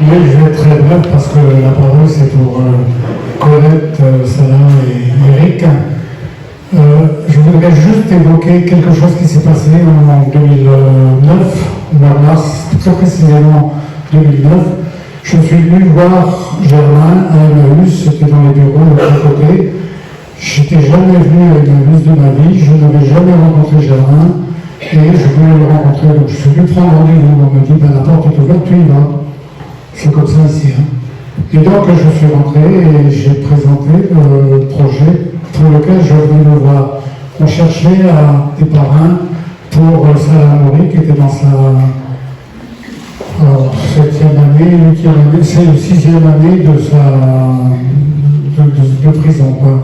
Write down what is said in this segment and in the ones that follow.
Oui, je vais être très bref parce que la parole c'est pour Colette, Salah et Eric. Je voudrais juste évoquer quelque chose qui s'est passé en 2009, au mois de mars, très précisément 2009. Je suis venu voir Germain à Emmaüs, c'était dans les bureaux de l'autre côté. Je n'étais jamais venu à Emmaüs de ma vie, je n'avais jamais rencontré Germain et je voulais le rencontrer. Donc je suis venu prendre rendez-vous, on me dit la porte est ouverte, tu y vas. C'est comme ça ici. Hein. Et donc je suis rentré et j'ai présenté le projet pour lequel je venais me voir. On cherchait des parrains pour Salah Hamouri qui était dans sa 7e année, 8e année, c'est la 6e année de prison. Quoi.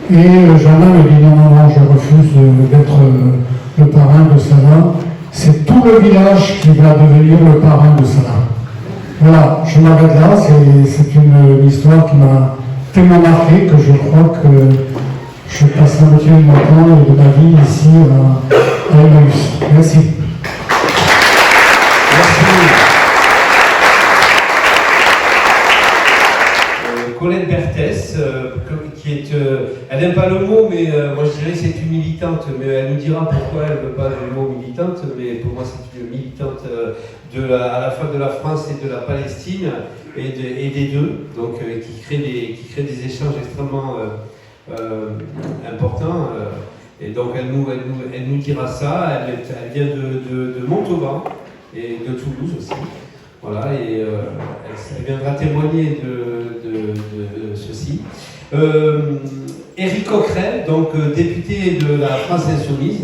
Et Germain me dit non, je refuse d'être le parrain de Salah. C'est tout le village qui va devenir le parrain de Salah. Voilà, je m'arrête là, c'est une histoire qui m'a tellement marqué que je crois que je passe la moitié de mon temps et de ma vie ici à Emmaüs. Merci. Colette Berthès, qui est, elle n'aime pas le mot, mais moi je dirais que c'est une militante, mais elle nous dira pourquoi elle ne veut pas le mot militante, mais pour moi c'est une militante à la fois de la France et de la Palestine, et des deux, donc qui crée des échanges extrêmement importants, et donc elle nous dira ça. Elle vient de Montauban et de Toulouse aussi. Voilà, et elle viendra témoigner de ceci. Éric Coquerel, donc député de la France Insoumise,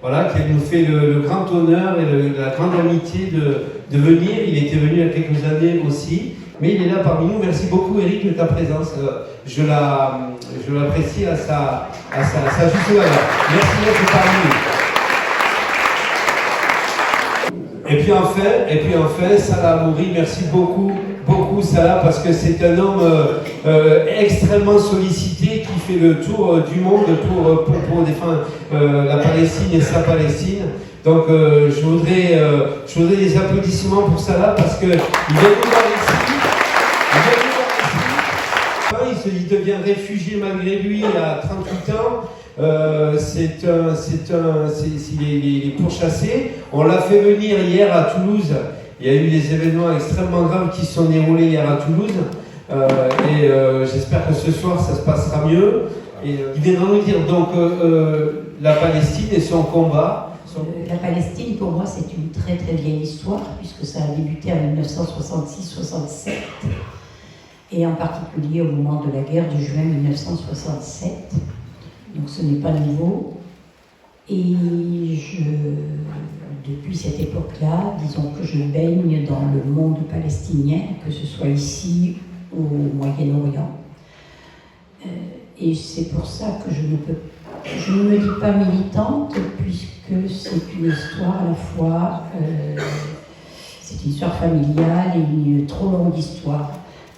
voilà, qui nous fait le grand honneur et la grande amitié de venir. Il était venu il y a quelques années aussi, mais il est là parmi nous. Merci beaucoup Éric de ta présence. Je l'apprécie à sa juste valeur. Merci d'être parmi nous. Et puis enfin, Salah Hamouri, merci beaucoup Salah, parce que c'est un homme extrêmement sollicité qui fait le tour du monde pour défendre la Palestine et sa Palestine. Donc je voudrais des applaudissements pour Salah parce que il vient de voir ici. Il devient réfugié malgré lui à 38 ans. Il est pourchassé. On l'a fait venir hier à Toulouse. Il y a eu des événements extrêmement graves qui se sont déroulés hier à Toulouse. J'espère que ce soir ça se passera mieux. Et il viendra nous dire donc la Palestine et son combat. La Palestine, pour moi, c'est une très très vieille histoire, puisque ça a débuté en 1966-67, et en particulier au moment de la guerre de juin 1967. Donc ce n'est pas nouveau. Et depuis cette époque-là, disons que je baigne dans le monde palestinien, que ce soit ici ou au Moyen-Orient. Et c'est pour ça que je ne me dis pas militante, puisque c'est une histoire à la fois, c'est une histoire familiale et une trop longue histoire.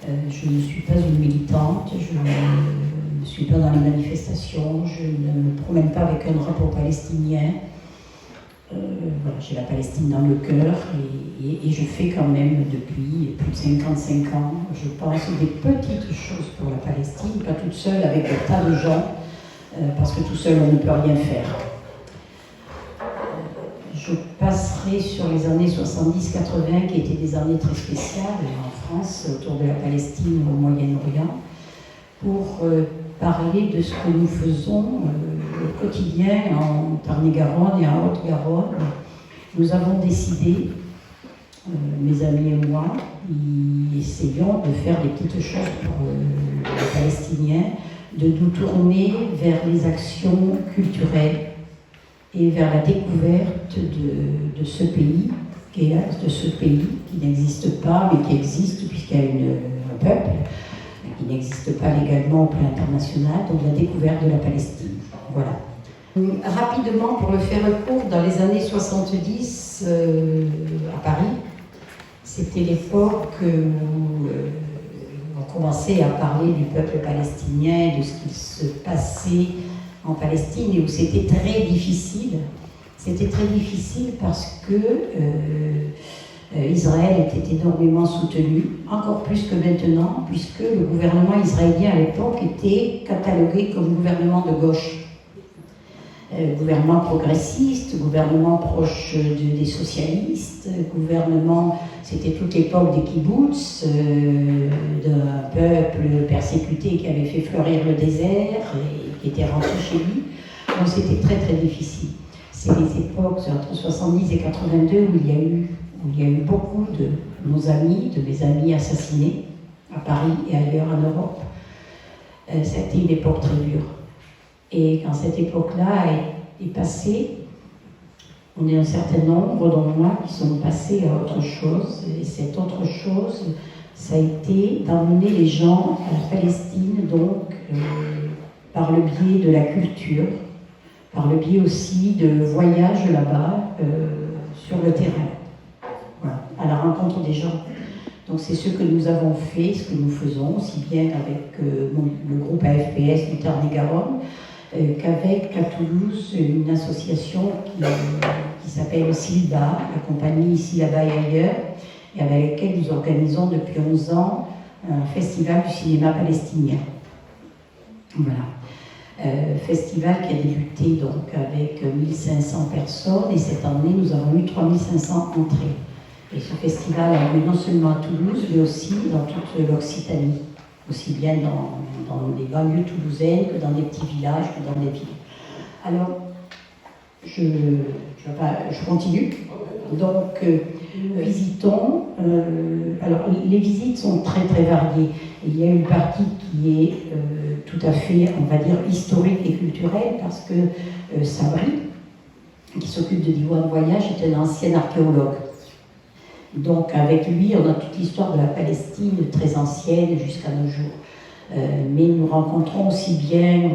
Je ne suis pas une militante, je ne suis pas dans les manifestations, je ne me promène pas avec un drapeau palestinien. Voilà, j'ai la Palestine dans le cœur et je fais quand même depuis plus de 55 ans, je pense, des petites choses pour la Palestine, pas toute seule avec des tas de gens, parce que tout seul on ne peut rien faire. je passerai sur les années 70-80, qui étaient des années très spéciales en France, autour de la Palestine au Moyen-Orient, pour parler de ce que nous faisons au quotidien en Tarn-et-Garonne et en Haute-Garonne. Nous avons décidé, mes amis et moi, essayons de faire des petites choses pour les Palestiniens, de nous tourner vers les actions culturelles et vers la découverte de ce pays, qui n'existe pas, mais qui existe puisqu'il y a un peuple, qui n'existe pas légalement au plan international, donc la découverte de la Palestine. Voilà. Rapidement, pour le faire court, dans les années 70, à Paris, c'était l'époque où on commençait à parler du peuple palestinien, de ce qui se passait en Palestine, et où c'était très difficile. C'était très difficile parce que Israël était énormément soutenu, encore plus que maintenant, puisque le gouvernement israélien à l'époque était catalogué comme gouvernement de gauche. Gouvernement progressiste, gouvernement proche des socialistes, gouvernement, c'était toute l'époque des kibbutz, d'un peuple persécuté qui avait fait fleurir le désert et qui était rentré chez lui. Donc c'était très très difficile. C'est les époques entre 70 et 82 où il y a eu beaucoup de nos amis, de mes amis assassinés à Paris et ailleurs en Europe. Ça a été une époque très dure. Et quand cette époque-là est passée, on est un certain nombre, dont moi, qui sont passés à autre chose. Et cette autre chose, ça a été d'emmener les gens à la Palestine, donc par le biais de la culture, par le biais aussi de voyages là-bas, sur le terrain, voilà, à la rencontre des gens. Donc c'est ce que nous avons fait, ce que nous faisons, aussi bien avec le groupe AFPS du Tarn-et-Garonne, qu'avec à Toulouse une association qui s'appelle SILBA, la compagnie ici, là-bas et ailleurs, et avec laquelle nous organisons depuis 11 ans un festival du cinéma palestinien. Voilà. Festival qui a débuté donc avec 1500 personnes, et cette année nous avons eu 3500 entrées. Et ce festival a lieu non seulement à Toulouse, mais aussi dans toute l'Occitanie, aussi bien dans les banlieues toulousaines que dans des petits villages, que dans des villes. Alors, je continue. Donc, visitons. Alors, les visites sont très très variées. Il y a une partie qui est tout à fait, on va dire, historique et culturelle, parce que Sabri, qui s'occupe de Diwan Voyage, est un ancien archéologue. Donc avec lui, on a toute l'histoire de la Palestine, très ancienne jusqu'à nos jours. Mais nous rencontrons aussi bien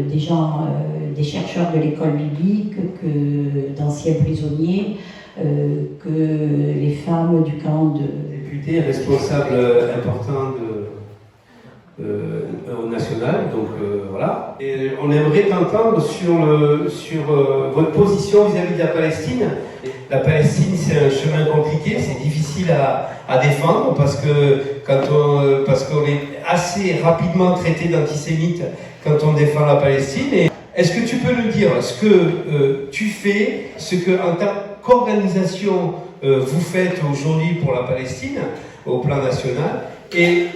des gens, des chercheurs de l'école biblique, que d'anciens prisonniers, que les femmes du camp de... Député, responsable important au national, donc voilà. Et on aimerait t'entendre sur votre position vis-à-vis de la Palestine. La Palestine, c'est un chemin compliqué, c'est difficile à défendre parce qu'on est assez rapidement traité d'antisémite quand on défend la Palestine. Et est-ce que tu peux nous dire ce que tu fais, ce que en tant qu'organisation vous faites aujourd'hui pour la Palestine au plan national, et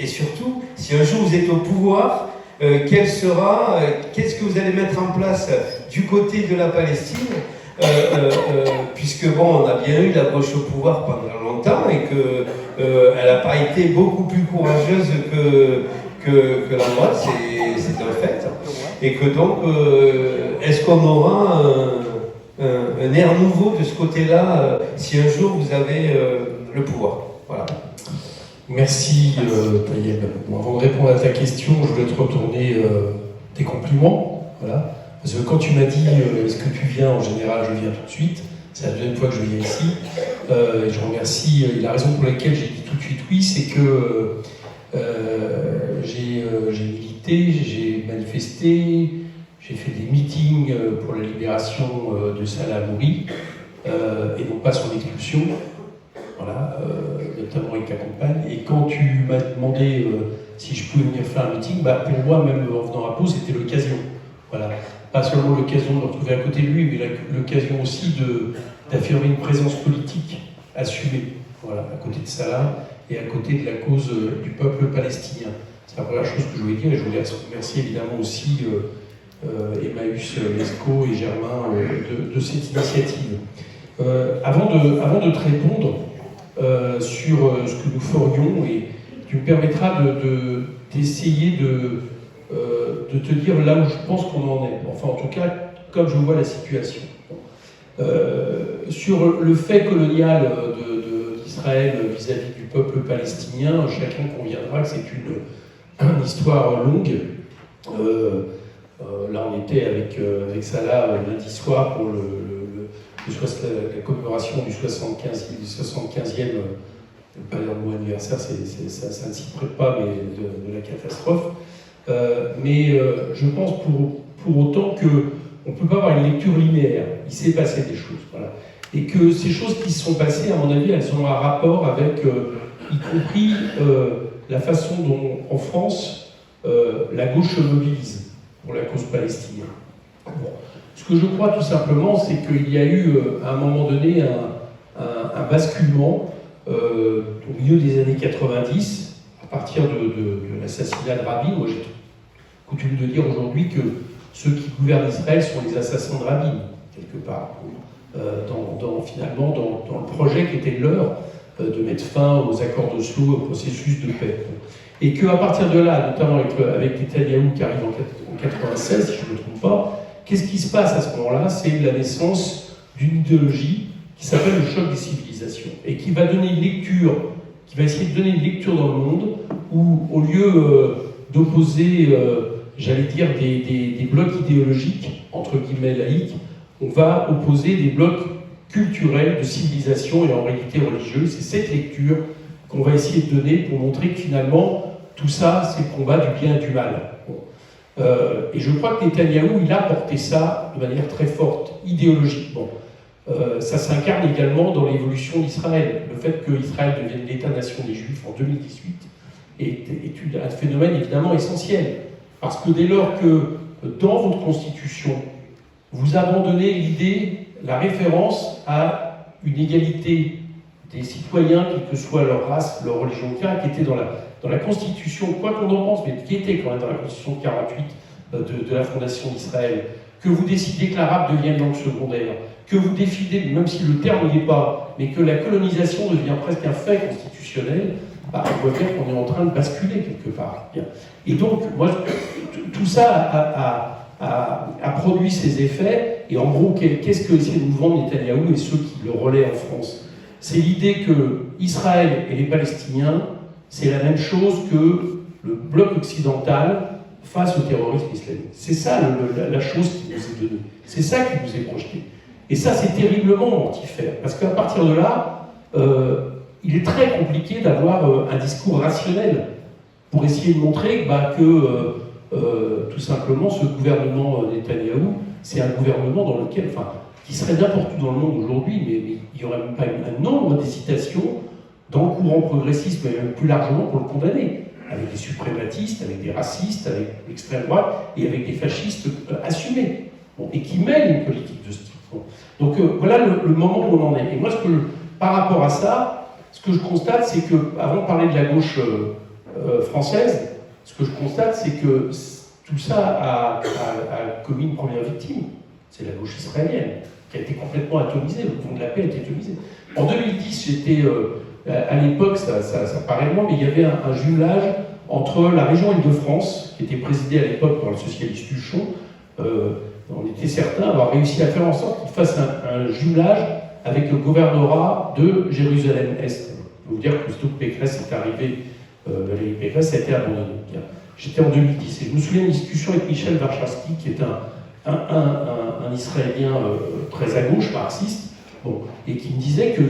surtout, si un jour vous êtes au pouvoir, qu'est-ce que vous allez mettre en place du côté de la Palestine, puisque bon, on a bien eu la gauche au pouvoir pendant longtemps et qu'elle n'a pas été beaucoup plus courageuse que la droite, c'est un fait, et que donc, est-ce qu'on aura un air nouveau de ce côté-là si un jour vous avez le pouvoir? Voilà. Merci Tayeb. Bon, avant de répondre à ta question, je voulais te retourner tes compliments. Voilà. Parce que quand tu m'as dit est-ce que tu viens, en général je viens tout de suite. C'est la deuxième fois que je viens ici. Et je remercie. Et la raison pour laquelle j'ai dit tout de suite oui, c'est que j'ai milité, j'ai manifesté, j'ai fait des meetings pour la libération de Salah Hamouri et non pas son expulsion. Voilà, notamment avec ta compagne. Et quand tu m'as demandé si je pouvais venir faire un meeting, bah pour moi, même en venant à Pau, c'était l'occasion. Voilà. pas seulement l'occasion de me retrouver à côté de lui, mais l'occasion aussi d'affirmer une présence politique assumée, voilà, à côté de Salah et à côté de la cause du peuple palestinien. C'est la première chose que je voulais dire, et je voulais remercier évidemment aussi Emmaüs Lescaut et Germain de cette initiative. Avant de te répondre sur ce que nous ferions, et tu me permettras d'essayer de te dire là où je pense qu'on en est. Enfin, en tout cas, comme je vois la situation. Sur le fait colonial d'Israël vis-à-vis du peuple palestinien, chacun conviendra que c'est une histoire longue. Là, on était avec Salah lundi soir pour la commémoration du 75e, pas le mot anniversaire, ça ne s'y prête pas, mais de la catastrophe. Mais je pense pour autant qu'on ne peut pas avoir une lecture linéaire. Il s'est passé des choses. Voilà. Et que ces choses qui se sont passées, à mon avis, elles ont un rapport avec, y compris la façon dont, en France, la gauche se mobilise pour la cause palestinienne. Bon. Ce que je crois tout simplement, c'est qu'il y a eu, à un moment donné, un basculement au milieu des années 90, à partir de l'assassinat de Rabin. Moi, j'ai coutume de dire aujourd'hui que ceux qui gouvernent Israël sont les assassins de Rabin, quelque part, finalement dans le projet qui était leur de mettre fin aux accords d'Oslo, au processus de paix. Et qu'à partir de là, notamment avec Netanyahou qui arrive en 96, si je ne me trompe pas, qu'est-ce qui se passe à ce moment-là? C'est la naissance d'une idéologie qui s'appelle le choc des civilisations, et qui va donner une lecture, qui va essayer de donner une lecture dans le monde, où au lieu d'opposer, j'allais dire, des blocs idéologiques, entre guillemets laïques, on va opposer des blocs culturels de civilisation et en réalité religieuse. C'est cette lecture qu'on va essayer de donner pour montrer que finalement, tout ça, c'est le combat du bien et du mal. Bon. Et je crois que Netanyahou, il a porté ça de manière très forte, idéologique. Bon. Ça s'incarne également dans l'évolution d'Israël. Le fait qu'Israël devienne l'État-nation des Juifs en 2018 est un phénomène évidemment essentiel. Parce que dès lors que dans votre constitution, vous abandonnez l'idée, la référence à une égalité des citoyens, quelle que soit leur race, leur religion, qui était dans la Constitution, quoi qu'on en pense, mais qui était quand même dans la Constitution de 48 de la fondation d'Israël, que vous décidez que l'arabe devienne langue secondaire, que vous décidez, même si le terme n'y est pas, mais que la colonisation devient presque un fait constitutionnel, bah, on voit bien qu'on est en train de basculer quelque part. Bien. Et donc, moi, tout ça a produit ses effets, et en gros, qu'est-ce que essaie de nous vendre Netanyahou et ceux qui le relaient en France? C'est l'idée que Israël et les Palestiniens, c'est la même chose que le bloc occidental face au terrorisme islamique. C'est ça la chose qui nous est donnée. C'est ça qui nous est projeté. Et ça, c'est terriblement mortifère. Parce qu'à partir de là, il est très compliqué d'avoir un discours rationnel pour essayer de montrer que tout simplement, ce gouvernement Netanyahou, c'est un gouvernement dans lequel, qui serait n'importe où dans le monde aujourd'hui, mais il n'y aurait même pas un nombre d'hésitations dans le courant progressiste, mais même plus largement pour le condamner, avec des suprématistes, avec des racistes, avec l'extrême droite et avec des fascistes assumés, et qui mènent une politique de ce type. Bon. Donc voilà le moment où on en est. Et moi, par rapport à ça, ce que je constate, c'est que, avant de parler de la gauche française, ce que je constate, c'est que tout ça a commis une première victime. C'est la gauche israélienne, qui a été complètement atomisée. Le mouvement de la paix a été atomisé. En 2010, j'étais, à l'époque, ça paraît loin, mais il y avait un jumelage entre la région Île-de-France, qui était présidée à l'époque par le socialiste Huchon. On était certains avoir réussi à faire en sorte qu'il fasse un jumelage avec le gouvernorat de Jérusalem-Est. Je peux vous dire que plutôt que Pécresse est arrivée, Valérie Pécresse a été abandonnée. J'étais en 2010 et je me souviens d'une discussion avec Michel Varchatsky, qui est un Israélien très à gauche, marxiste, et qui me disait que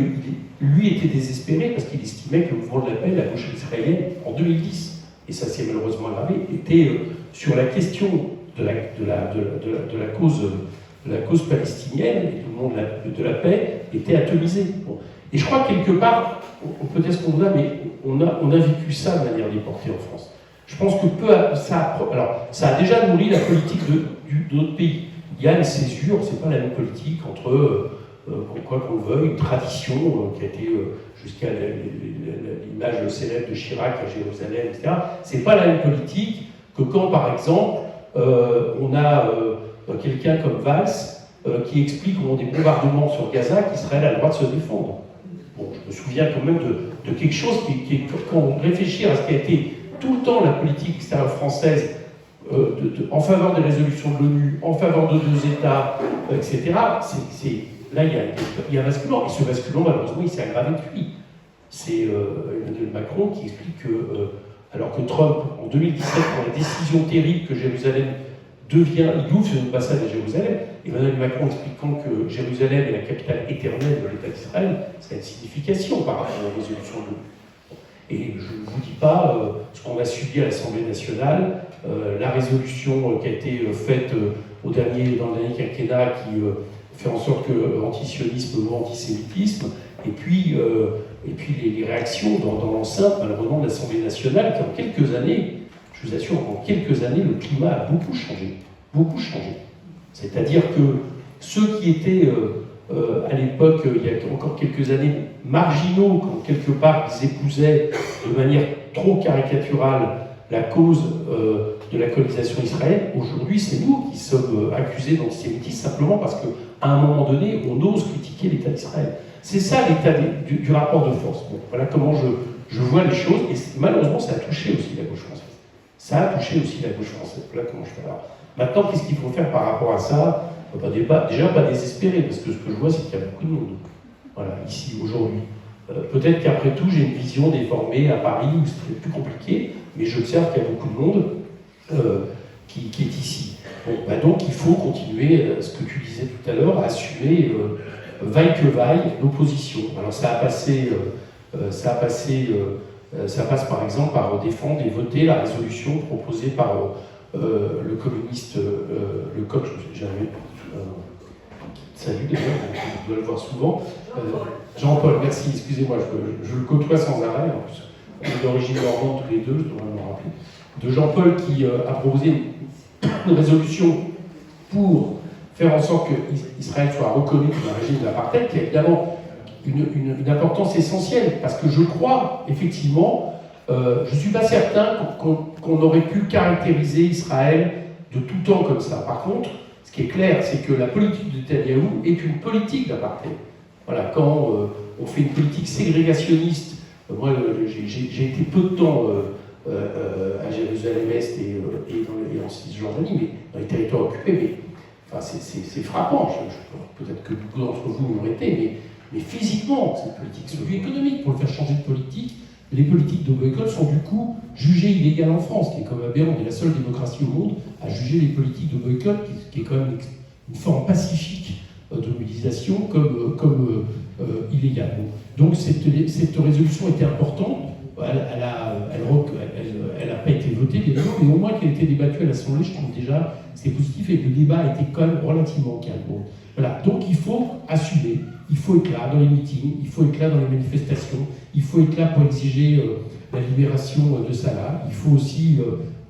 lui était désespéré parce qu'il estimait que le mouvement de la paix, la gauche israélienne, en 2010, et ça s'est malheureusement aggravé, était sur la question de la cause palestinienne et du mouvement de la paix était atomisé. Bon. Et je crois que quelque part, on peut dire ce qu'on a, mais on a vécu ça de manière déportée en France. Je pense que ça a déjà nourri la politique de notre pays. il y a une césure, c'est pas la même politique entre, quoi qu'on le veuille, une tradition qui a été jusqu'à l'image célèbre de Chirac à Jérusalem, etc. C'est pas la même politique que quand, par exemple, on a quelqu'un comme Valls qui explique au moment des bombardements sur Gaza qu'Israël a le droit de se défendre. Bon, je me souviens quand même de quelque chose qui quand on réfléchit à ce qui a été tout le temps la politique extérieure française en faveur des résolutions de l'ONU, en faveur de 2 États, etc., là, il y a un basculement. Et ce basculement, malheureusement, il s'est aggravé depuis. C'est Emmanuel Macron qui explique que, alors que Trump, en 2017, prend la décision terrible que Jérusalem il ouvre une ambassade à Jérusalem, Emmanuel Macron expliquant que Jérusalem est la capitale éternelle de l'État d'Israël, ça a une signification par rapport à la résolution de l'ONU. Et je ne vous dis pas ce qu'on a subi à l'Assemblée nationale, la résolution qui a été faite dans le dernier quinquennat qui fait en sorte que antisionisme ou antisémitisme, et puis les réactions dans l'enceinte, malheureusement, de l'Assemblée nationale, qui en quelques années, je vous assure, en quelques années, le climat a beaucoup changé. Beaucoup changé. C'est-à-dire que ceux qui étaient à l'époque, il y a encore quelques années, marginaux, quand quelque part ils épousaient de manière trop caricaturale la cause de la colonisation israélienne, aujourd'hui c'est nous qui sommes accusés d'antisémitisme simplement parce qu'à un moment donné, on ose critiquer l'État d'Israël. C'est ça l'état du rapport de force. Bon, voilà comment je vois les choses, et malheureusement ça a touché aussi la gauche française. Ça a touché aussi la gauche française. Voilà comment je fais. Alors, maintenant, qu'est-ce qu'il faut faire par rapport à ça? Déjà, pas désespérer, parce que ce que je vois, c'est qu'il y a beaucoup de monde. Voilà, ici, aujourd'hui. Peut-être qu'après tout, j'ai une vision déformée à Paris, où c'est plus compliqué, mais j'observe qu'il y a beaucoup de monde qui est ici. Bon, donc, il faut continuer, ce que tu disais tout à l'heure, à assumer, vaille que vaille, l'opposition. Alors, ça passe par exemple par défendre et voter la résolution proposée par le communiste, le coq, salut d'ailleurs, je dois le voir souvent, Jean-Paul, merci, excusez-moi, je le côtoie sans arrêt, en plus, on est d'origine normande tous les deux, je dois me rappeler, de Jean-Paul qui a proposé une résolution pour faire en sorte qu'Israël soit reconnu comme un régime d'apartheid, qui a évidemment une importance essentielle, parce que je crois, effectivement, je ne suis pas certain qu'on aurait pu caractériser Israël de tout temps comme ça. Par contre, ce qui est clair, c'est que la politique de Netanyahou est une politique d'apartheid. Voilà, quand on fait une politique ségrégationniste, moi j'ai été peu de temps à Jérusalem-Est et en Cisjordanie, mais dans les territoires occupés, mais enfin, c'est frappant, peut-être que beaucoup d'entre vous l'ont été, mais physiquement, cette politique, c'est lui économique pour le faire changer de politique. Les politiques de boycott sont du coup jugées illégales en France, qui est comme aberrant. On est la seule démocratie au monde à juger les politiques de boycott, qui est quand même une forme pacifique de mobilisation, comme illégale. Donc cette résolution était importante. Elle n'a pas été votée, bien sûr, mais au moins qu'elle a été débattue à l'Assemblée, je trouve déjà c'est positif, et le débat a été quand même relativement calme. Bon, voilà. Donc il faut assumer, il faut être là dans les meetings, il faut être là dans les manifestations, il faut être là pour exiger la libération de Salah. Il faut aussi,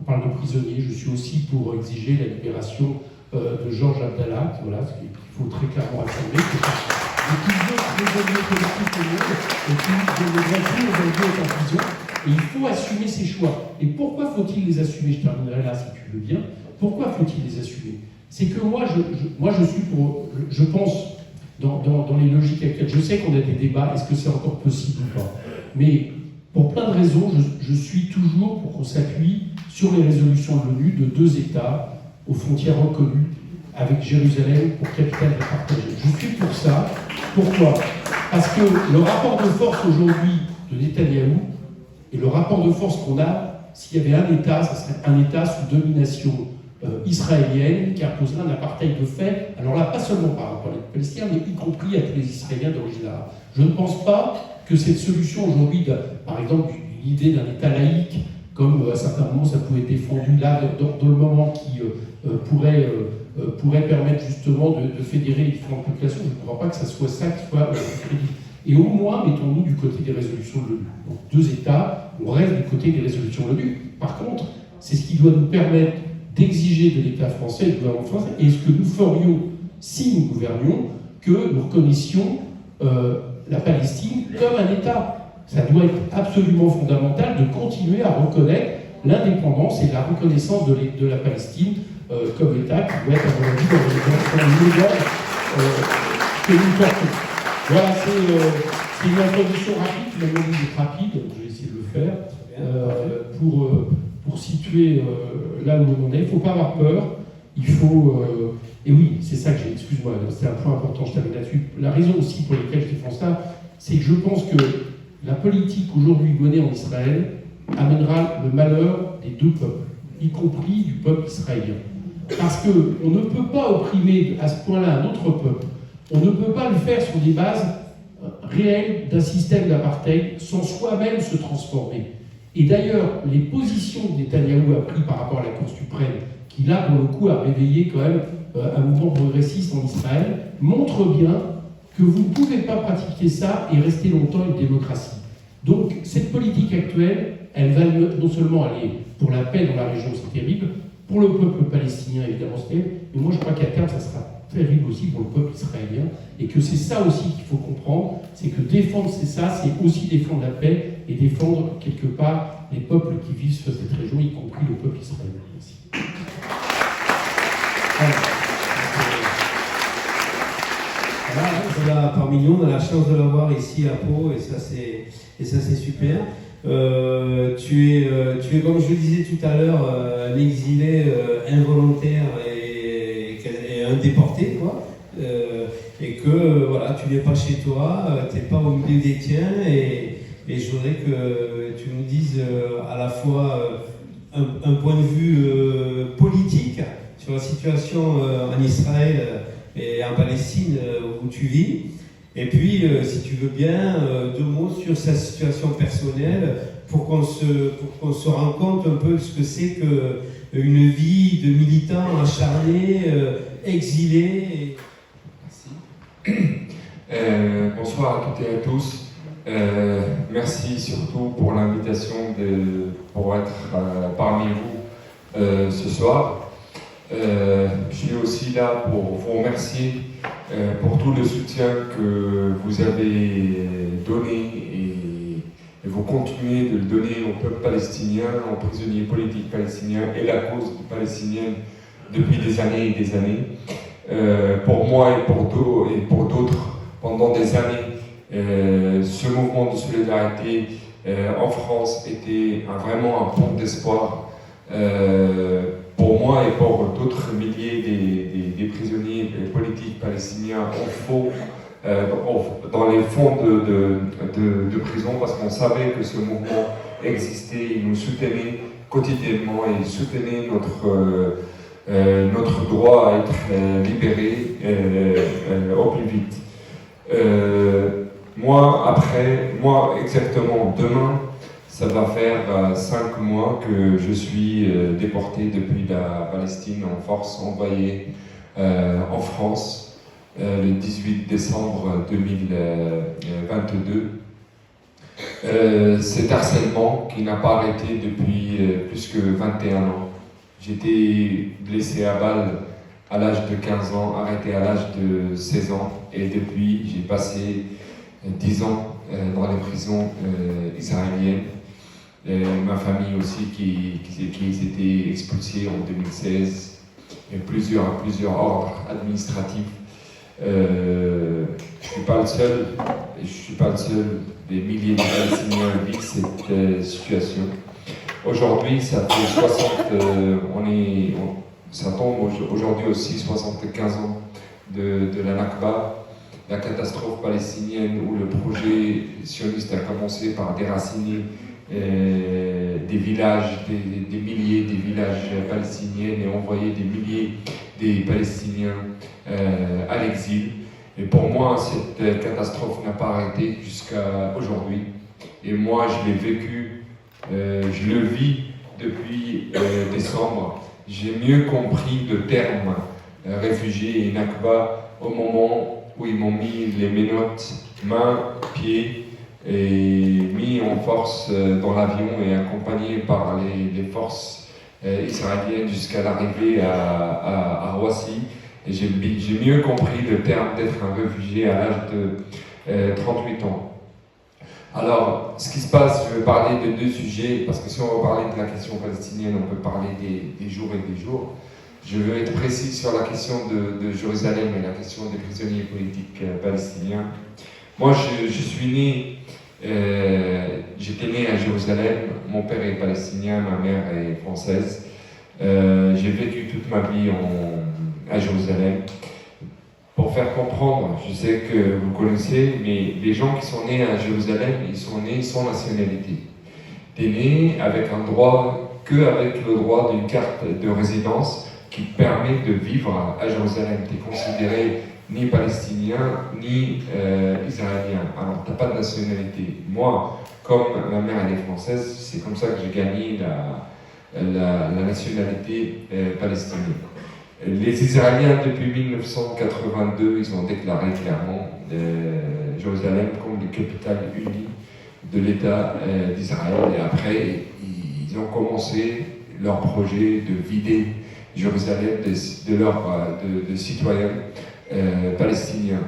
on parle de prisonniers, je suis aussi pour exiger la libération de Georges Abdallah, voilà, il faut très clairement affirmer que plusieurs prisonniers politiques au monde et qui devraient plus aujourd'hui être en prison. Et il faut assumer ses choix. Et pourquoi faut-il les assumer? Je terminerai là si tu veux bien. Pourquoi faut-il les assumer? C'est que moi je suis pour, je pense, dans les logiques actuelles, je sais qu'on a des débats, est-ce que c'est encore possible ou pas? Mais pour plein de raisons, je suis toujours pour qu'on s'appuie sur les résolutions de l'ONU de 2 États aux frontières reconnues, avec Jérusalem pour capitale partagée. Je suis pour ça. Pourquoi? Parce que le rapport de force aujourd'hui de Netanyahou et le rapport de force qu'on a, s'il y avait un État, ça serait un État sous domination israélienne qui imposerait un apartheid de fait, alors là, pas seulement par rapport aux Palestiniens, mais y compris à tous les Israéliens d'origine arabe. Je ne pense pas que cette solution aujourd'hui, par exemple, une idée d'un État laïque, comme à certains moments ça pouvait être défendu là, dans le moment qui pourrait permettre justement de fédérer les différentes populations, je ne crois pas que ça soit ça qui soit crédible. Et au moins, mettons-nous du côté des résolutions de l'ONU. Donc 2 États, on reste du côté des résolutions de l'ONU. Par contre, c'est ce qui doit nous permettre d'exiger de l'État français et du gouvernement français, et ce que nous ferions si nous gouvernions, que nous reconnaissions la Palestine comme un État. Ça doit être absolument fondamental de continuer à reconnaître l'indépendance et la reconnaissance de la Palestine comme État qui doit être, à mon avis, dans le modèle que nous portons. Voilà, c'est une introduction rapide, tu m'as demandé d'être rapide, je vais essayer de le faire, pour situer là où on est. Il ne faut pas avoir peur, il faut... et oui, c'est ça que j'ai, excuse-moi, c'est un point important, je termine là-dessus. La raison aussi pour laquelle je défends ça, c'est que je pense que la politique aujourd'hui menée en Israël amènera le malheur des deux peuples, y compris du peuple israélien. Parce qu'on ne peut pas opprimer à ce point-là un autre peuple. On ne peut pas le faire sur des bases réelles d'un système d'apartheid sans soi-même se transformer. Et d'ailleurs, les positions que Netanyahou a prises par rapport à la Cour suprême, qui là, pour le coup, a réveillé quand même un mouvement progressiste en Israël, montrent bien que vous ne pouvez pas pratiquer ça et rester longtemps une démocratie. Donc, cette politique actuelle, elle va non seulement aller pour la paix dans la région, c'est terrible, pour le peuple palestinien, évidemment, c'est terrible, mais moi je crois qu'à terme, ça sera terrible aussi pour le peuple israélien, et que c'est ça aussi qu'il faut comprendre, c'est que défendre, c'est ça, c'est aussi défendre la paix, et défendre quelque part les peuples qui vivent sur cette région, y compris le peuple israélien. Merci. Voilà, parmi nous, on a la chance de l'avoir ici à Pau, et ça c'est super. Tu es, comme je le disais tout à l'heure, un exilé involontaire et un déporté, quoi. Et que voilà, tu n'es pas chez toi, tu n'es pas au milieu des tiens, et je voudrais que tu nous dises à la fois un point de vue politique sur la situation en Israël et en Palestine où tu vis. Et puis, si tu veux bien, 2 mots sur sa situation personnelle pour qu'on se rende compte un peu de ce que c'est qu'une vie de militant acharné, exilé. Merci. Bonsoir à toutes et à tous. Merci surtout pour l'invitation pour être parmi vous ce soir. Je suis aussi là pour vous remercier pour tout le soutien que vous avez donné et vous continuez de le donner au peuple palestinien, aux prisonniers politiques palestiniens et la cause palestinienne depuis des années et des années. Pour moi et pour d'autres, pendant des années, ce mouvement de solidarité en France était vraiment un pont d'espoir. Pour moi et pour d'autres milliers des prisonniers politiques palestiniens dans les fonds de prison, parce qu'on savait que ce mouvement existait, il nous soutenait quotidiennement et il soutenait notre droit à être libéré au plus vite. Moi exactement demain, ça va faire 5 mois que je suis déporté depuis la Palestine en force, envoyé en France le 18 décembre 2022. Cet harcèlement qui n'a pas arrêté depuis plus que 21 ans. J'étais blessé à balle à l'âge de 15 ans, arrêté à l'âge de 16 ans, et depuis j'ai passé 10 ans dans les prisons israéliennes. Ma famille aussi qui s'était expulsée en 2016, et plusieurs ordres administratifs. Je suis pas le seul, des milliers de Palestiniens vivent cette situation. Aujourd'hui, ça fait ça tombe aujourd'hui aussi 75 ans de la Nakba, la catastrophe palestinienne où le projet sioniste a commencé par déraciner des villages, des milliers de villages palestiniens et envoyer des milliers de Palestiniens à l'exil. Et pour moi, cette catastrophe n'a pas arrêté jusqu'à aujourd'hui. Et moi, je l'ai vécu, je le vis depuis décembre. J'ai mieux compris le terme réfugié et Nakba au moment où ils m'ont mis les menottes, mains, pieds, et mis en force dans l'avion et accompagné par les forces israélienne jusqu'à l'arrivée à Roissy. Et j'ai mieux compris le terme d'être un réfugié à l'âge de 38 ans. Alors, ce qui se passe, je vais parler de deux sujets, parce que si on va parler de la question palestinienne, on peut parler des jours et des jours. Je veux être précis sur la question de Jérusalem et la question des prisonniers politiques palestiniens. Moi, je suis né, j'étais né à Jérusalem, mon père est palestinien, ma mère est française. J'ai vécu toute ma vie à Jérusalem. Pour faire comprendre, je sais que vous connaissez, mais les gens qui sont nés à Jérusalem, ils sont nés sans nationalité. T'es né avec un droit, qu'avec le droit d'une carte de résidence qui permet de vivre à Jérusalem. T'es considéré ni palestinien, ni israélien. Alors, t'as pas de nationalité. Moi, comme ma mère elle est française, c'est comme ça que j'ai gagné la nationalité palestinienne. Les Israéliens, depuis 1982, ils ont déclaré clairement Jérusalem comme la capitale unie de l'État d'Israël. Et après, ils ont commencé leur projet de vider Jérusalem de citoyens palestiniens.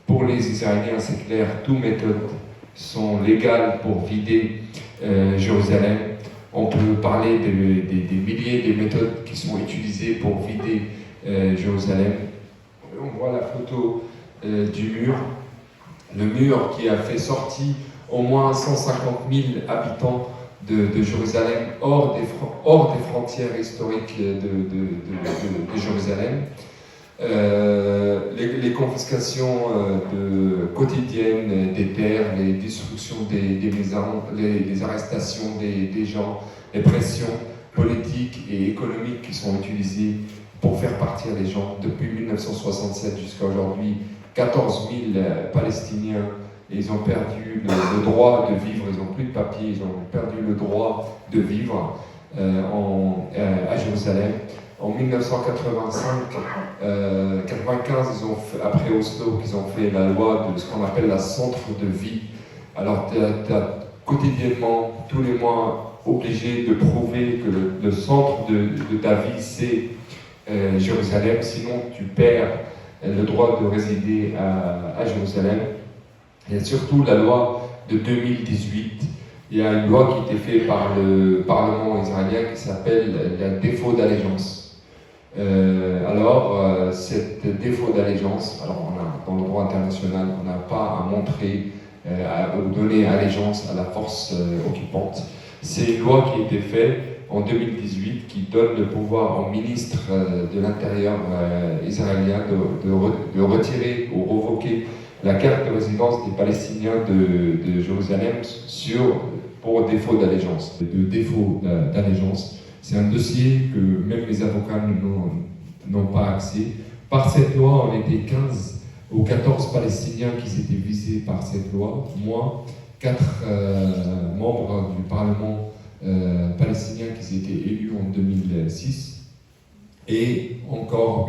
Pour les Israéliens, c'est clair, toutes méthodes sont légales pour vider Jérusalem. On peut parler des milliers de méthodes qui sont utilisées pour vider Jérusalem. On voit la photo du mur. Le mur qui a fait sortir au moins 150 000 habitants de Jérusalem hors des frontières historiques de Jérusalem. Les confiscations quotidiennes des terres, les destructions des maisons, les arrestations des gens, les pressions politiques et économiques qui sont utilisées pour faire partir les gens. Depuis 1967 jusqu'à aujourd'hui, 14 000 Palestiniens, ils ont perdu le droit de vivre, ils n'ont plus de papier, ils ont perdu le droit de vivre à Jérusalem. En 1985, 95, après Oslo, ils ont fait la loi de ce qu'on appelle la centre de vie. Alors, tu es quotidiennement, tous les mois, obligé de prouver que le centre de ta vie, c'est Jérusalem. Sinon, tu perds le droit de résider à Jérusalem. Il y a surtout la loi de 2018. Il y a une loi qui a été faite par le Parlement israélien qui s'appelle le défaut d'allégeance. Cet défaut d'allégeance, alors dans le droit international, on n'a pas à montrer, à donner allégeance à la force occupante. C'est une loi qui a été faite en 2018 qui donne le pouvoir au ministre de l'Intérieur israélien de retirer ou revoquer la carte de résidence des Palestiniens de Jérusalem pour défaut d'allégeance. Le défaut d'allégeance, c'est un dossier que même les avocats n'ont pas accès. Par cette loi, on était 15 ou 14 Palestiniens qui étaient visés par cette loi. Moi, 4 membres du Parlement palestinien qui étaient élus en 2006 et encore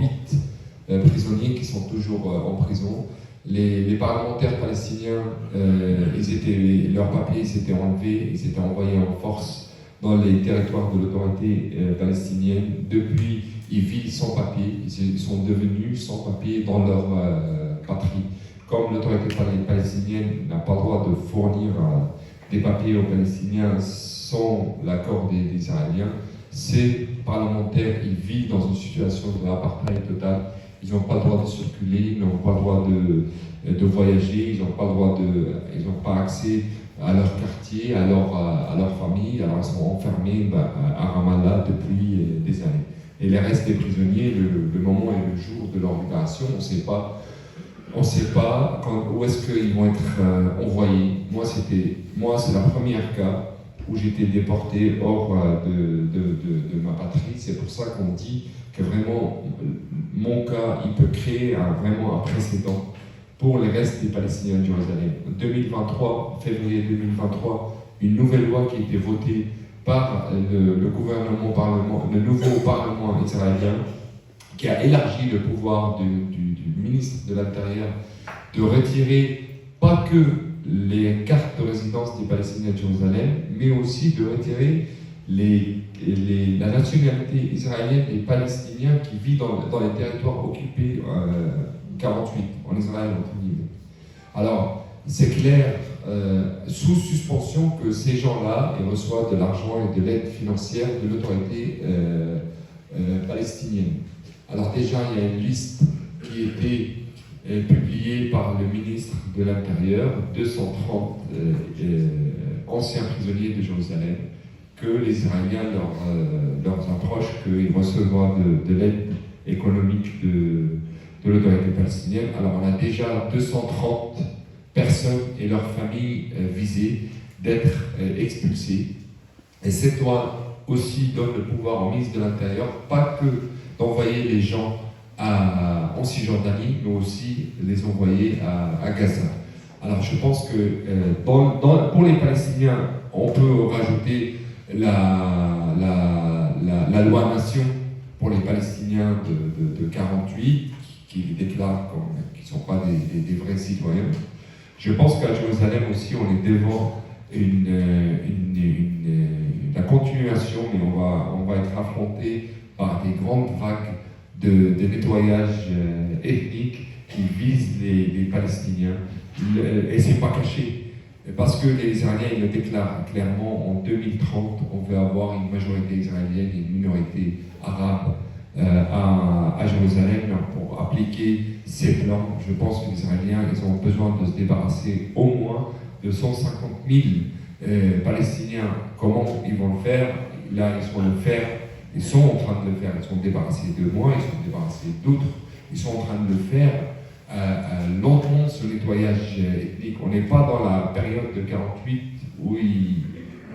8 prisonniers qui sont toujours en prison. Les parlementaires palestiniens, leurs papiers s'étaient enlevés, ils étaient envoyés en force dans les territoires de l'autorité palestinienne. Depuis, ils vivent sans papier, ils sont devenus sans papier dans leur patrie. Comme l'autorité palestinienne n'a pas le droit de fournir des papiers aux Palestiniens sans l'accord des Israéliens, ces parlementaires, ils vivent dans une situation de apartheid total. Ils n'ont pas le droit de circuler, ils n'ont pas le droit de voyager, ils n'ont pas accès à leur quartier, à leur famille. Alors ils sont enfermés à Ramallah depuis des années. Et les restes des prisonniers, le moment et le jour de leur libération, on ne sait pas où est-ce qu'ils vont être envoyés. Moi, c'est la première cas où j'étais déporté hors de ma patrie. C'est pour ça qu'on dit que vraiment, mon cas, il peut créer vraiment un précédent pour les restes des Palestiniens de Jérusalem. En février 2023, une nouvelle loi qui a été votée par le nouveau Parlement israélien, qui a élargi le pouvoir du ministre de l'Intérieur de retirer pas que les cartes de résidence des Palestiniens de Jérusalem, mais aussi de retirer la nationalité israélienne et palestinienne qui vit dans les territoires occupés 48, en Israël, entre guillemets. Alors, c'est clair, sous suspension, que ces gens-là, ils reçoivent de l'argent et de l'aide financière de l'autorité palestinienne. Alors déjà, il y a une liste qui était publiée par le ministre de l'Intérieur, 230 anciens prisonniers de Jérusalem, que les Israéliens leur approchent qu'ils recevront de l'aide économique de l'autorité palestinienne. Alors on a déjà 230 personnes et leurs familles visées d'être expulsées. Et cette loi aussi donne le pouvoir au ministre de l'Intérieur, pas que d'envoyer les gens en Cisjordanie, mais aussi les envoyer à Gaza. Alors je pense que pour les Palestiniens, on peut rajouter la loi nation pour les Palestiniens de 48, qui les déclarent comme qui ne sont pas des vrais citoyens. Je pense qu'à Jérusalem aussi, on est devant la continuation, mais on va être affronté par des grandes vagues de nettoyage ethnique qui visent les Palestiniens. Et c'est pas caché, parce que les Israéliens ils le déclarent clairement, en 2030, on veut avoir une majorité israélienne et une minorité arabe à Jérusalem pour appliquer ces plans. Je pense que les Israéliens ils ont besoin de se débarrasser au moins de 150 000 Palestiniens. Comment ils vont le faire? Là, ils sont en train de le faire. Ils sont débarrassés de moi, ils sont débarrassés d'autres. Ils sont en train de le faire lentement, ce nettoyage ethnique. On n'est pas dans la période de 48 où ils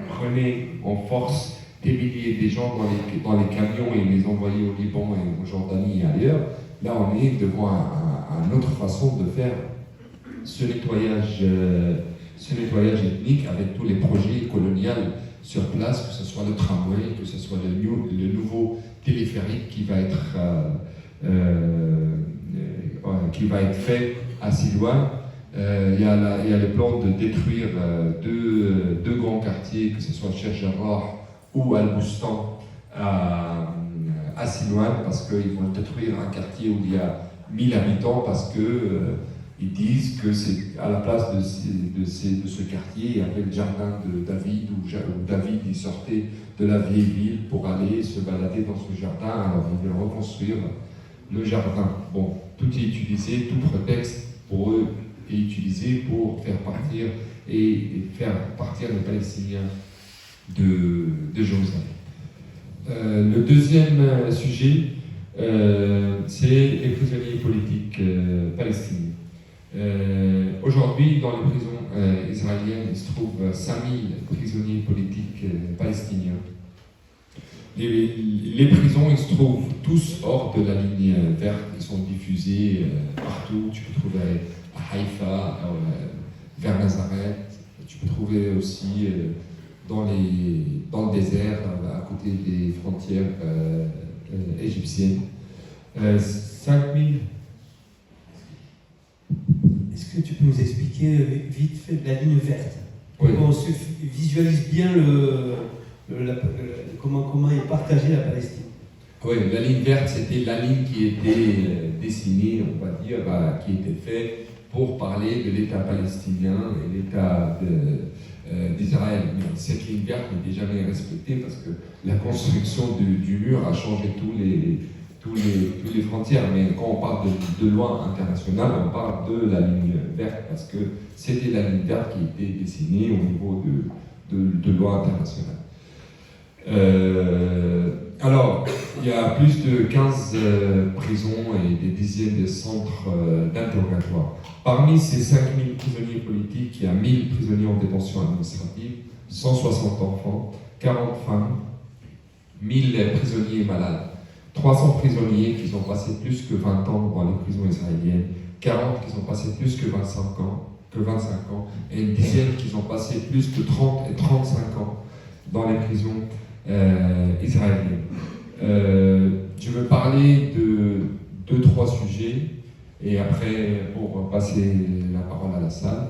prenaient en force des milliers de gens dans les camions et les envoyaient au Liban et en Jordanie et ailleurs. Là, on est devant une autre façon de faire ce nettoyage ethnique avec tous les projets coloniaux sur place, que ce soit le tramway, que ce soit le nouveau téléphérique qui va être fait à Silouan. Il y a le plan de détruire deux grands quartiers, que ce soit Sheikh Jarrah ou Al-Boustan à Silouan, parce qu'ils vont détruire un quartier où il y a 1000 habitants, parce que ils disent que c'est à la place de ce quartier, il y avait le jardin de David, où David il sortait de la vieille ville pour aller se balader dans ce jardin. Alors ils veulent reconstruire le jardin. Bon, tout est utilisé, tout prétexte pour eux est utilisé pour faire partir les Palestiniens de Jérusalem. Le deuxième sujet, c'est les prisonniers politiques palestiniens. Aujourd'hui, dans les prisons israéliennes, il se trouve 5000 prisonniers politiques palestiniens. Les prisons, ils se trouvent tous hors de la ligne verte, ils sont diffusés partout. Tu peux trouver à Haïfa, vers Nazareth, tu peux trouver aussi dans le désert, à côté des frontières égyptiennes. 5000. Est-ce que tu peux nous expliquer vite fait la ligne verte? Oui. On se visualise bien comment est partagée la Palestine. Oui, la ligne verte, c'était la ligne qui était dessinée, on va dire, qui était faite pour parler de l'État palestinien et l'État d'Israël. Mais cette ligne verte n'était jamais respectée parce que la construction du mur a changé tous les frontières. Mais quand on parle de loi internationale, on parle de la ligne verte parce que c'était la ligne verte qui était dessinée au niveau de loi internationale. Alors, il y a plus de 15 prisons et des dizaines de centres d'interrogatoire. Parmi ces 5000 prisonniers politiques, il y a 1000 prisonniers en détention administrative, 160 enfants, 40 femmes, 1000 prisonniers malades, 300 prisonniers qui ont passé plus que 20 ans dans les prisons israéliennes, 40 qui ont passé plus que 25 ans, et une dizaine qui ont passé plus de 30 et 35 ans dans les prisons israéliennes. Je veux parler de 2-3 sujets, et après, pour passer la parole à la salle,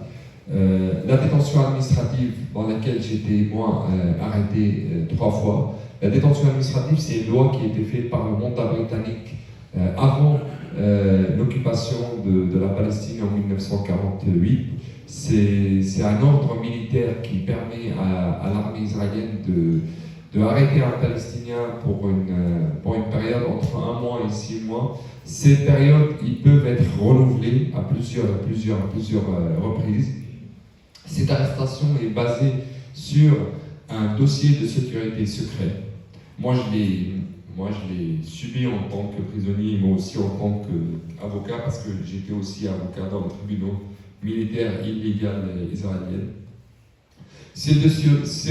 La détention administrative dans laquelle j'étais, moi, arrêté 3 fois. La détention administrative, c'est une loi qui a été faite par le mandat britannique avant l'occupation de la Palestine en 1948. C'est un ordre militaire qui permet à l'armée israélienne de arrêter un Palestinien pour une période entre 1 mois et 6 mois. Ces périodes, ils peuvent être renouvelées à plusieurs reprises. Cette arrestation est basée sur un dossier de sécurité secret. Moi, je l'ai subi en tant que prisonnier, mais aussi en tant qu'avocat, parce que j'étais aussi avocat dans le tribunal militaire illégal israélien. Ces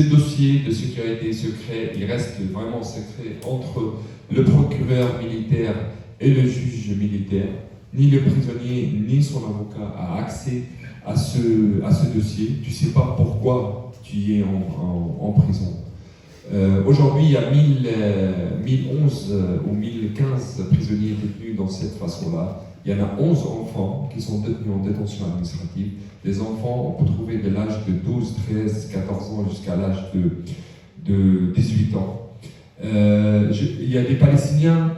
dossiers de sécurité secret, ils restent vraiment secrets entre le procureur militaire et le juge militaire. Ni le prisonnier, ni son avocat a accès à ce dossier. Tu ne sais pas pourquoi tu es en prison. Aujourd'hui, il y a 1011 ou 1015 prisonniers détenus dans cette façon-là. Il y en a 11 enfants qui sont détenus en détention administrative. Les enfants, on peut trouver de l'âge de 12, 13, 14 ans jusqu'à l'âge de 18 ans. Il y a des Palestiniens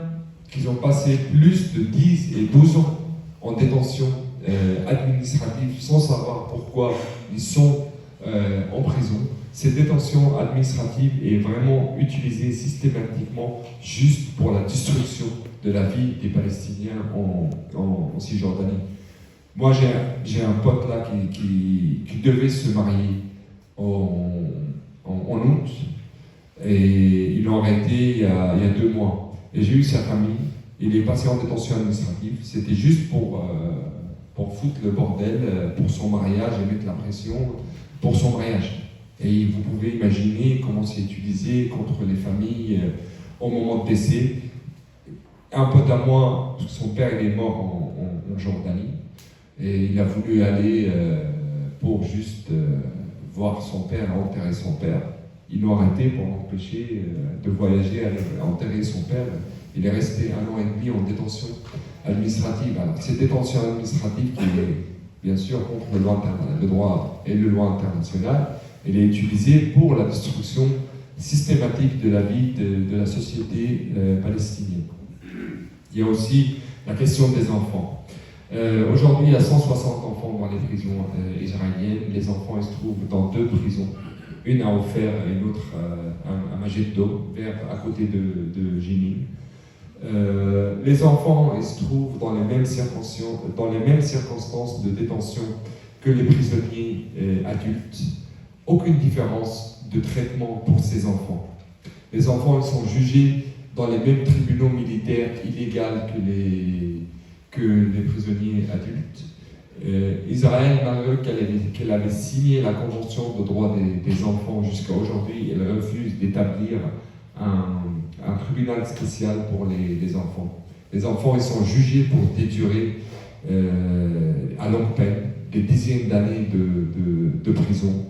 qui ont passé plus de 10 et 12 ans en détention administrative sans savoir pourquoi ils sont en prison. Cette détention administrative est vraiment utilisée systématiquement juste pour la destruction de la vie des Palestiniens en Cisjordanie. Moi, j'ai un pote là qui devait se marier en août et ils l'ont arrêté il y a 2 mois. Et j'ai eu sa famille, il est passé en détention administrative. C'était juste pour foutre le bordel pour son mariage et mettre la pression pour son mariage. Et vous pouvez imaginer comment c'est utilisé contre les familles au moment de décès. Un pote à moi, son père il est mort en Jordanie et il a voulu aller pour juste voir son père, enterrer son père. Ils l'ont arrêté pour l'empêcher de voyager, aller enterrer son père. Il est resté 1 an et demi en détention administrative. Alors, cette détention administrative qui est bien sûr contre le droit et le droit international, elle est utilisée pour la destruction systématique de la vie de la société palestinienne. Il y a aussi la question des enfants. Aujourd'hui, il y a 160 enfants dans les prisons israéliennes. Les enfants ils se trouvent dans 2 prisons. Une à Ofer et une autre à Magiddo, à côté de Jenin. Les enfants ils se trouvent dans les mêmes circonstances de détention que les prisonniers adultes. Aucune différence de traitement pour ces enfants. Les enfants ils sont jugés dans les mêmes tribunaux militaires illégaux que les prisonniers adultes. Israël, malgré qu'elle avait signé la Convention de droits des enfants jusqu'à aujourd'hui, elle refuse d'établir un tribunal spécial pour les enfants. Les enfants ils sont jugés pour dédurer à longue peine des dizaines d'années de prison.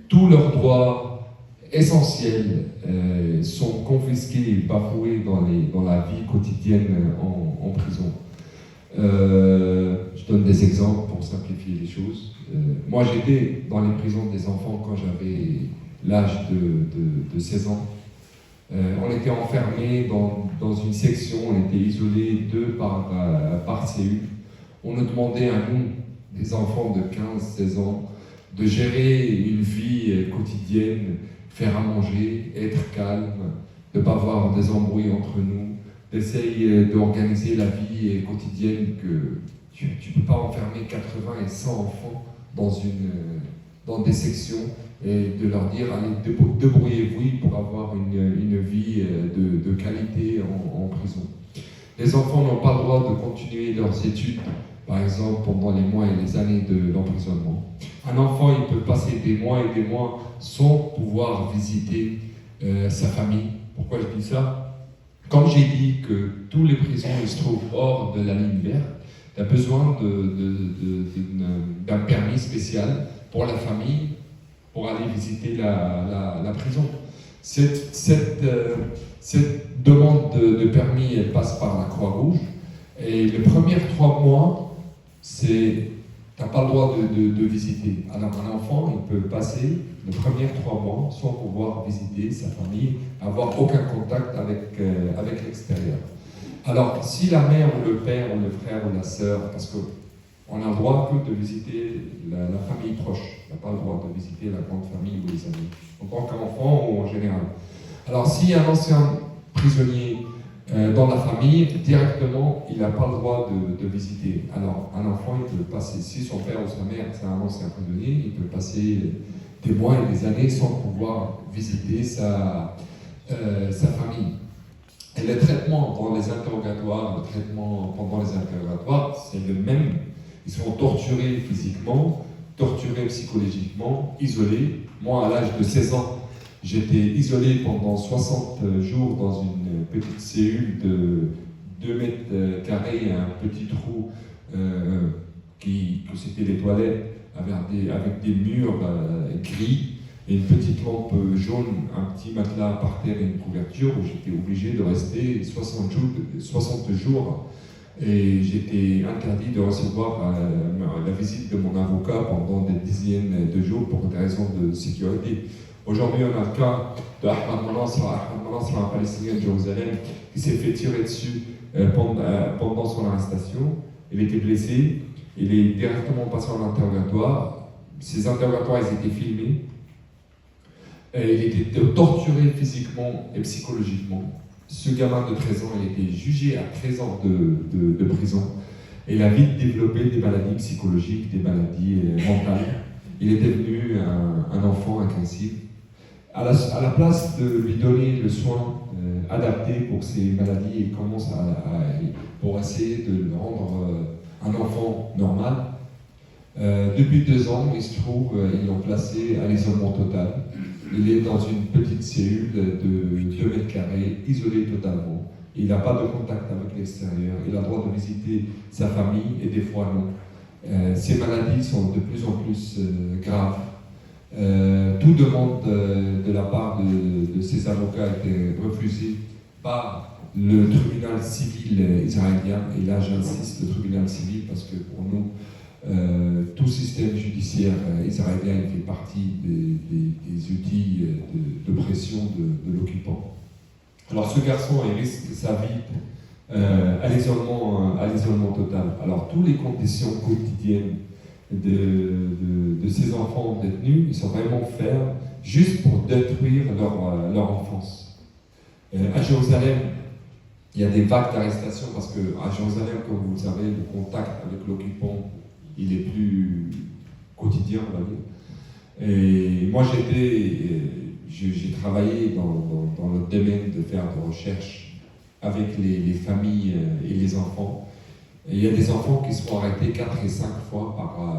Tous leurs droits essentiels sont confisqués et bafoués dans la vie quotidienne en prison. Je donne des exemples pour simplifier les choses. Moi, j'étais dans les prisons des enfants quand j'avais l'âge de 16 ans. On était enfermés dans une section, on était isolés 2 par cellule. On nous demandait à nous, des enfants de 15-16 ans, de gérer une vie quotidienne, faire à manger, être calme, de ne pas avoir des embrouilles entre nous, d'essayer d'organiser la vie quotidienne que tu ne peux pas enfermer 80 et 100 enfants dans des sections et de leur dire allez débrouillez-vous pour avoir une vie de qualité en prison. Les enfants n'ont pas le droit de continuer leurs études, par exemple pendant les mois et les années de l'emprisonnement. Un enfant il peut passer des mois et des mois sans pouvoir visiter sa famille. Pourquoi je dis ça? Comme j'ai dit que tous les prisons ils se trouvent hors de la ligne verte, tu as besoin d'un permis spécial pour la famille pour aller visiter la prison. Cette demande de permis elle passe par la Croix-Rouge et les premiers 3 mois c'est tu n'as pas le droit de visiter. Alors un enfant, il peut passer les premiers 3 mois sans pouvoir visiter sa famille, avoir aucun contact avec l'extérieur. Alors si la mère ou le père ou le frère ou la sœur, parce qu'on a le droit que de visiter la famille proche, on n'a pas le droit de visiter la grande famille ou les amis, en tant qu'enfant ou en général. Alors si un ancien prisonnier dans la famille, directement, il n'a pas le droit de visiter. Alors, un enfant, il peut passer, si son père ou sa mère, c'est un ancien prisonnier, il peut passer des mois et des années sans pouvoir visiter sa famille. Et le traitement pendant les interrogatoires, c'est le même. Ils sont torturés physiquement, torturés psychologiquement, isolés. Moi, à l'âge de 16 ans, j'étais isolé pendant 60 jours dans une petite cellule de 2 mètres carrés, un petit trou que c'était les toilettes, avec des murs gris et une petite lampe jaune, un petit matelas par terre et une couverture où j'étais obligé de rester 60 jours. Et j'étais interdit de recevoir la visite de mon avocat pendant des dizaines de jours pour des raisons de sécurité. Aujourd'hui, on a le cas d'Ahmad Manasra, un Palestinien de Jérusalem, qui s'est fait tirer dessus pendant son arrestation. Il était blessé, il est directement passé en interrogatoire. Ces interrogatoires, ils étaient filmés. Il était torturé physiquement et psychologiquement. Ce gamin de 13 ans, il était jugé à 13 ans de prison. Et il a vite développé des maladies psychologiques, des maladies mentales. Il est devenu un enfant agressif. À la place de lui donner le soin adapté pour ses maladies, il commence pour essayer de le rendre un enfant normal. Depuis 2 ans, il se trouve, ils l'ont placé à l'isolement total. Il est dans une petite cellule de 2 mètres carrés, isolé totalement. Il n'a pas de contact avec l'extérieur. Il a le droit de visiter sa famille et des fois non. Ces maladies sont de plus en plus graves. Toute demande de la part de ses avocats a été refusée par le tribunal civil israélien. Et là, j'insiste, le tribunal civil, parce que pour nous, tout système judiciaire israélien fait partie des outils de pression de l'occupant. Alors ce garçon, il risque sa vie à l'isolement total. Alors toutes les conditions quotidiennes de ces enfants détenus, ils sont vraiment fermes juste pour détruire leur enfance. À Jérusalem, il y a des vagues d'arrestations parce qu'à Jérusalem, comme vous le savez, le contact avec l'occupant, il est plus quotidien, on va dire. Et moi, j'ai travaillé dans le domaine de faire de recherche avec les familles et les enfants. Et il y a des enfants qui sont arrêtés 4 et 5 fois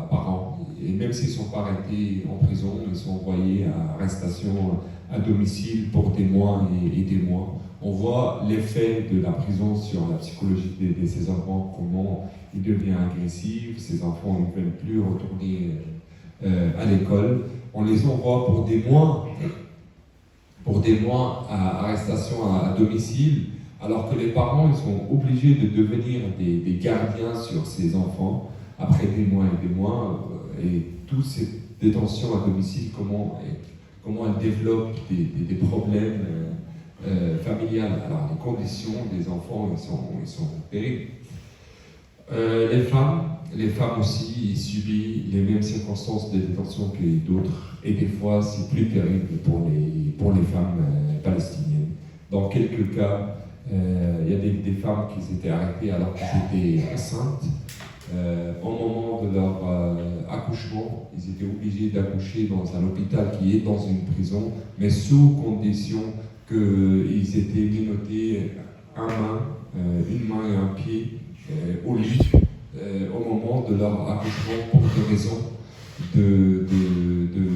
par an. Et même s'ils ne sont pas arrêtés en prison, ils sont envoyés à arrestation à domicile pour des mois et des mois. On voit l'effet de la prison sur la psychologie de ces enfants, comment ils deviennent agressifs, ces enfants ne veulent plus retourner à l'école. On les envoie pour des mois à arrestation à domicile, alors que les parents ils sont obligés de devenir des gardiens sur ces enfants après des mois et des mois. Et toutes ces détentions à domicile, comment elles développent des problèmes familiales. Alors les conditions des enfants ils sont terribles. Les femmes aussi, ils subissent les mêmes circonstances de détention que d'autres, et des fois c'est plus terrible pour les femmes palestiniennes. Dans quelques cas, il y a des femmes qui étaient arrêtées alors qu'elles étaient enceintes. Au moment de leur accouchement, ils étaient obligés d'accoucher dans un hôpital qui est dans une prison, mais sous condition qu'ils étaient menottés une main et un pied au lit au moment de leur accouchement pour des raisons de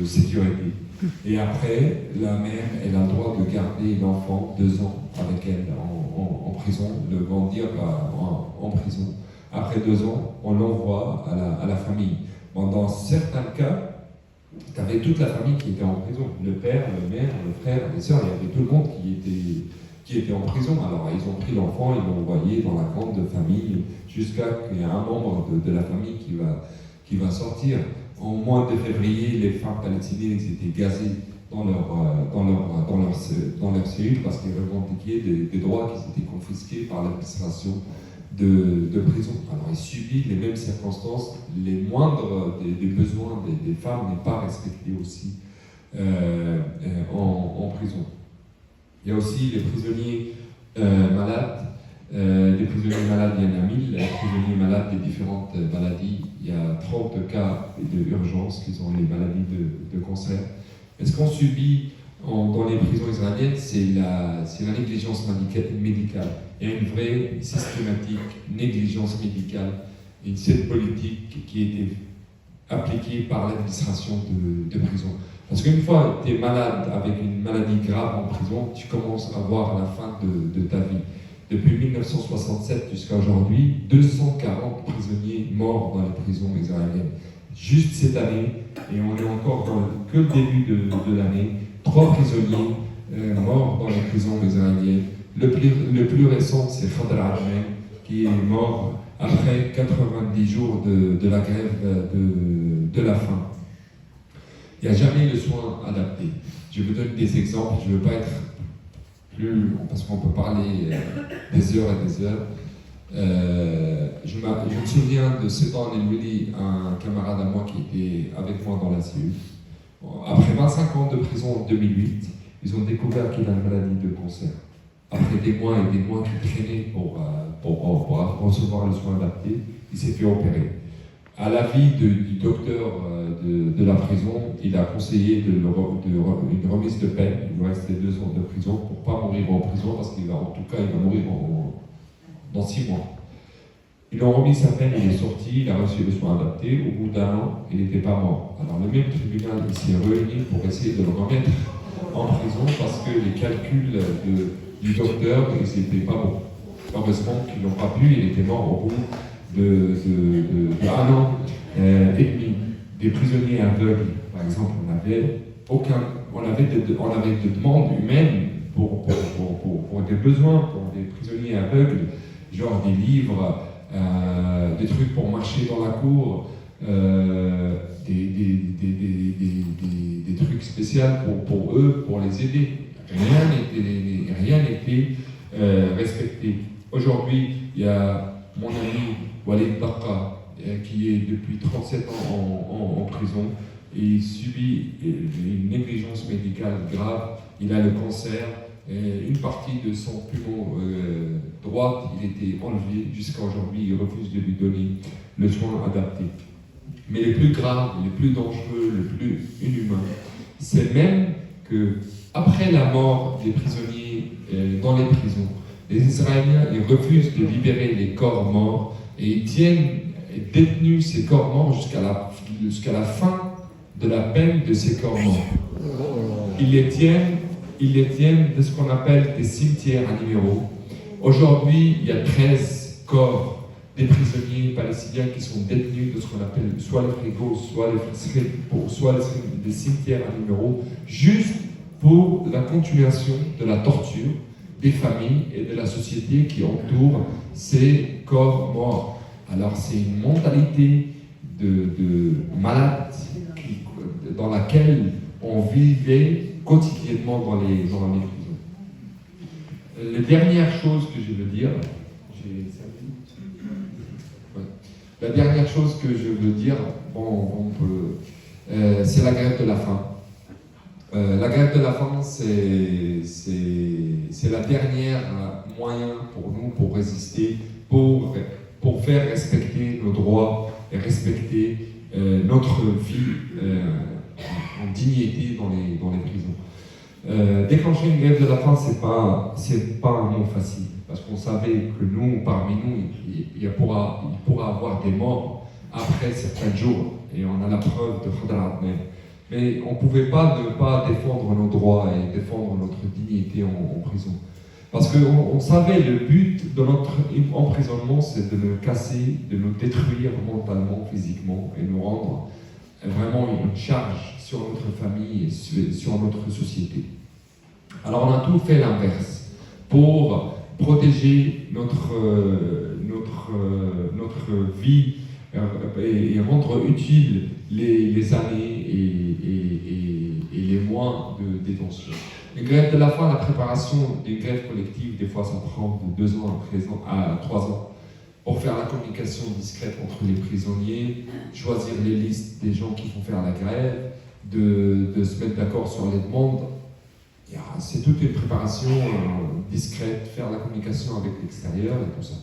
sécurité. Et après, la mère, elle a le droit de garder l'enfant 2 ans avec elle en prison, le grandir en prison. Après 2 ans, on l'envoie à la famille. Bon, dans certains cas, tu avais toute la famille qui était en prison. Le père, la mère, le frère, les sœurs, il y avait tout le monde qui était en prison. Alors ils ont pris l'enfant, ils l'ont envoyé dans la grande famille, jusqu'à qu'il y ait un membre de la famille qui va sortir. Au mois de février, les femmes palestiniennes étaient gazées dans leur cellules parce qu'ils revendiquaient des droits qui étaient confisqués par l'administration de prison. Alors ils subissent les mêmes circonstances, les moindres des besoins des femmes n'est pas respecté aussi en prison. Il y a aussi les prisonniers malades. Les prisonniers malades, il y en a 1000. Les prisonniers malades des différentes maladies, il y a 30 cas d'urgence qui sont les maladies de cancer. Et ce qu'on subit dans les prisons israéliennes, c'est la négligence médicale. Il y a une vraie systématique négligence médicale et cette politique qui a été appliquée par l'administration de prison. Parce qu'une fois que tu es malade avec une maladie grave en prison, tu commences à voir la fin de ta vie. Depuis 1967 jusqu'à aujourd'hui, 240 prisonniers morts dans les prisons israéliennes. Juste cette année, et on est encore que le début de l'année, 3 prisonniers morts dans les prisons israéliennes. Le plus récent, c'est Khadr Adnan, qui est mort après 90 jours de la grève de la faim. Il n'y a jamais le soin adapté. Je vous donne des exemples, je ne veux pas être plus, parce qu'on peut parler des heures et des heures. Je me souviens de Sedan El-Wili, un camarade à moi qui était avec moi dans la cellule. Après 25 ans de prison en 2008, ils ont découvert qu'il a une maladie de cancer. Après des mois et des mois qu'il traînait pour recevoir le soin adapté, il s'est fait opérer. À l'avis du docteur de la prison, il a conseillé une remise de peine. Il lui restait 2 ans de prison pour ne pas mourir en prison, parce qu'il va mourir dans 6 mois. Ils lui ont remis sa peine, il est sorti, il a reçu le soin adapté. Au bout d'1 an, il n'était pas mort. Alors le même tribunal s'est réuni pour essayer de le remettre en prison parce que les calculs du docteur, ils n'étaient pas bons. Heureusement qu'ils n'ont pas pu, il était mort au bout de 1 an et demi. Des prisonniers aveugles, par exemple, on avait des demandes humaines pour des besoins, pour des prisonniers aveugles, genre des livres, des trucs pour marcher dans la cour, des trucs spéciaux pour eux, pour les aider. Rien n'était respecté. Aujourd'hui, il y a mon ami Walid Daqa qui est depuis 37 ans en prison et il subit une négligence médicale grave. Il a le cancer. Une partie de son poumon droite, il était enlevé. Jusqu'à aujourd'hui, il refuse de lui donner le soin adapté. Mais le plus grave, le plus dangereux, le plus inhumain, c'est même que après la mort des prisonniers dans les prisons, les Israéliens ils refusent de libérer les corps morts et ils tiennent détenus ces corps morts jusqu'à la fin de la peine de ces corps morts. Ils les tiennent de ce qu'on appelle des cimetières à numéros. Aujourd'hui, il y a 13 corps des prisonniers palestiniens qui sont détenus de ce qu'on appelle soit les frigos, soit des cimetières à numéros, juste pour la continuation de la torture des familles et de la société qui entoure ces corps morts. Alors c'est une mentalité de malade dans laquelle on vivait quotidiennement dans les prisons. La dernière chose que je veux dire, la dernière chose que je veux dire, c'est la grève de la faim. La grève de la faim, c'est la dernière moyen pour nous pour résister, pour faire respecter nos droits et respecter notre vie en dignité dans les prisons. Déclencher une grève de la faim, c'est pas un mot facile, parce qu'on savait que parmi nous, il pourra avoir des morts après certains jours, et on a la preuve de Khadr Adnan. Mais on ne pouvait pas ne pas défendre nos droits et défendre notre dignité en prison. Parce qu'on savait le but de notre emprisonnement, c'est de nous casser, de nous détruire mentalement, physiquement, et nous rendre vraiment une charge sur notre famille et sur notre société. Alors on a tout fait l'inverse pour protéger notre vie et rendre utiles les années et les mois de détention. Une grève de la faim, la préparation d'une grève collective, des fois ça prend de 2 ans à 3 ans pour faire la communication discrète entre les prisonniers, choisir les listes des gens qui vont faire la grève, de se mettre d'accord sur les demandes. C'est toute une préparation discrète, faire la communication avec l'extérieur et tout ça.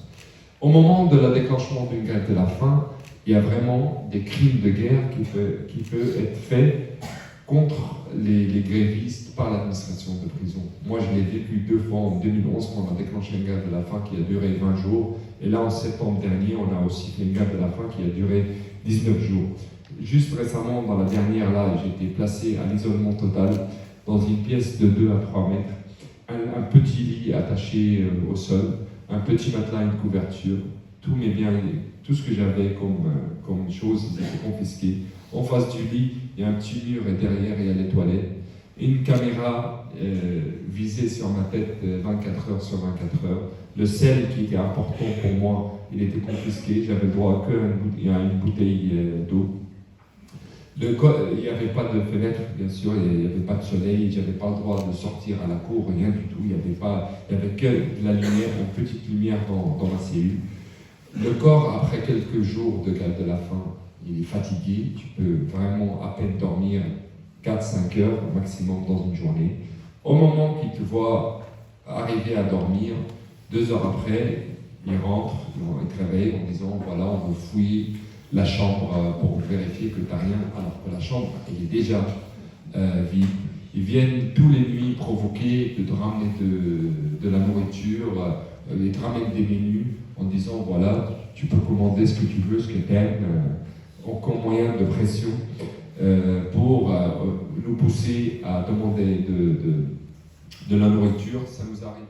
Au moment de la déclenchement d'une grève de la faim, il y a vraiment des crimes de guerre qui peuvent être faits contre les grévistes par l'administration de prison. Moi, je l'ai vécu 2 fois en 2011 quand on a déclenché une grève de la faim qui a duré 20 jours. Et là, en septembre dernier, on a aussi fait une grève de la faim qui a duré 19 jours. Juste récemment, dans la dernière, là, j'ai été placé à l'isolement total dans une pièce de 2 à 3 mètres, un petit lit attaché au sol, un petit matelas, une couverture, tous mes biens, tout ce que j'avais comme chose, ils étaient confisqués. En face du lit, il y a un petit mur et derrière, il y a les toilettes. Et une caméra visée sur ma tête 24 heures sur 24 heures. Le sel qui était important pour moi, il était confisqué. J'avais le droit qu'à une bouteille d'eau. Il n'y avait pas de fenêtre, bien sûr, il n'y avait pas de soleil, je n'avais pas le droit de sortir à la cour, rien du tout. Il n'y avait que de la lumière, une petite lumière dans ma cellule. Le corps, après quelques jours de grève de la faim, il est fatigué, tu peux vraiment à peine dormir 4-5 heures au maximum dans une journée. Au moment qu'il te voit arriver à dormir, 2 heures après, il rentre, il te réveille en disant voilà, on veut fouiller la chambre pour vérifier que tu n'as rien, alors que la chambre elle est déjà vide. Ils viennent tous les nuits provoquer de te ramener de la nourriture, ils te ramènent des menus en disant voilà, tu peux commander ce que tu veux, ce que tu aimes, encore moyen de pression pour nous pousser à demander de la nourriture. Ça nous arrive